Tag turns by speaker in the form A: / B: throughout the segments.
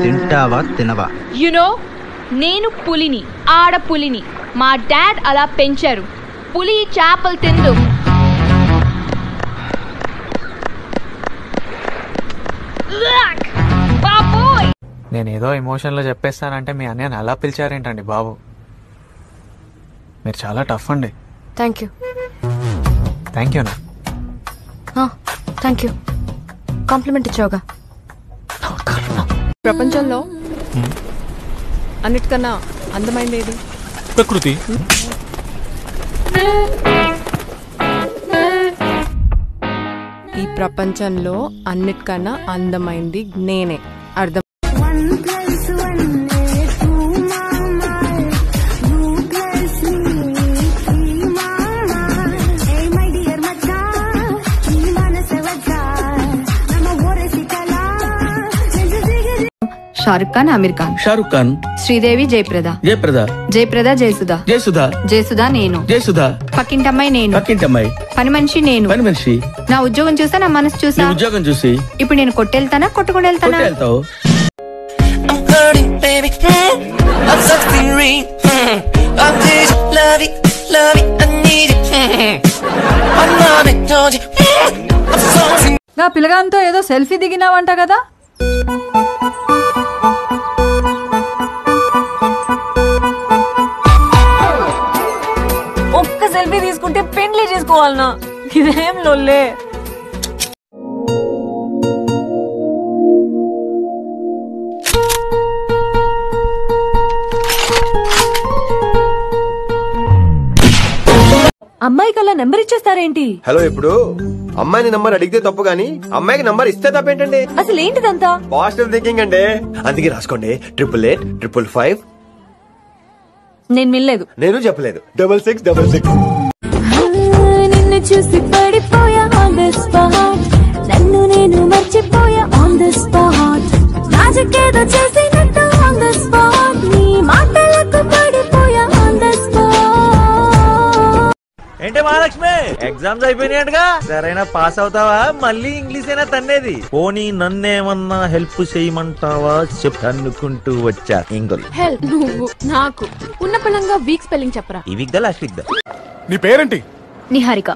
A: తింటావా తినవా?
B: నేను పులిని, ఆడపులిని. మా డాడ్ అలా పెంచారు. పులి చేపలు తిందు.
C: నేనేదో ఎమోషన్లో చెప్పేస్తానంటే మీ అన్నయ్యని అలా పిలిచారేంటండి బాబు? మీరు చాలా టఫ్ అండి.
D: Thank you.
C: థ్యాంక్ యూనా?
D: Thank you. కాంప్లిమెంట్ ఇచ్చావుగా.
E: ప్రపంచంలో అన్నిటికన్నా అందమైనది ఏది?
F: ప్రకృతి.
E: ఈ ప్రపంచంలో అన్నిటికన్నా అందమైంది నేనే. అర్థం?
D: షారుఖ్ ఖాన్, ఆమిర్ ఖాన్.
F: షారుఖ్ ఖాన్,
D: శ్రీదేవి, జయప్రద. జయప్రద, జయసుధ నేను. పక్కింటమ్మాయి నేను. పని మనిషి నేను. నా ఉద్యోగం చూసా, నా మనసు చూసా.
F: ఉద్యోగం చూసి
D: ఇప్పుడు నేను కొట్టెళ్తానా, కొట్టుకుని వెళ్తానా?
G: నా పిల్లగాంతో ఏదో సెల్ఫీ దిగినావంట కదా? ఒక్క సెల్ఫీ తీసుకుంటే పెండ్లి చేసుకోవాలనా? ఇదేం లొల్లే. అమ్మాయికి అలా నెంబర్ ఇచ్చేస్తారేంటి?
H: హలో, ఇప్పుడు అమ్మాయిని నంబర్ అడిగితే తప్పు గానీ అమ్మాయికి నంబర్ ఇస్తే తప్పేంటండి?
G: అసలు ఏంటిదంతా?
H: పాజిటివ్ థింకింగ్ అండి. అందుకే రాసుకోండి 88855.
G: నేను వినలేదు.
H: నేను చెప్పలేదు. 6666.
G: నిన్ను చూసి పడిపోయా ఆన్ ద స్పాట్. నన్ను నేను మర్చిపోయా ఆన్ ద స్పాట్. రాజకేదో చేసినట్టు ఆన్ ద స్పాట్. నీ మాటలకు పడిపోయా ఆన్ ద స్పాట్.
I: ఏంటే మహాలక్ష్మి, ఎగ్జామ్స్ అయిపోయినాయటగా? సరైనా పాస్ అవుతావా? మళ్ళీ ఇంగ్లీష్ అయినా తన్నేది. పోనీ నన్నేమన్నా హెల్ప్ చేయమంటావా చెప్పనుకుంటూ వచ్చా.
B: హెల్ప్ నువ్వు నాకు ఉన్న పలంగా వీక్ స్పెల్లింగ్ చెప్పరా?
I: ఈ వీక్ దా లాస్ట్ వీక్ దా.
F: నీ పేరేంటి?
D: నిహారిక.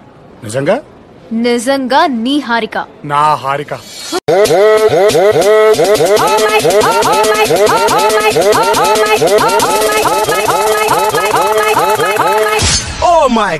F: నిజంగా?
D: నిజంగా నిహారిక.
F: నా హారిక. Oh my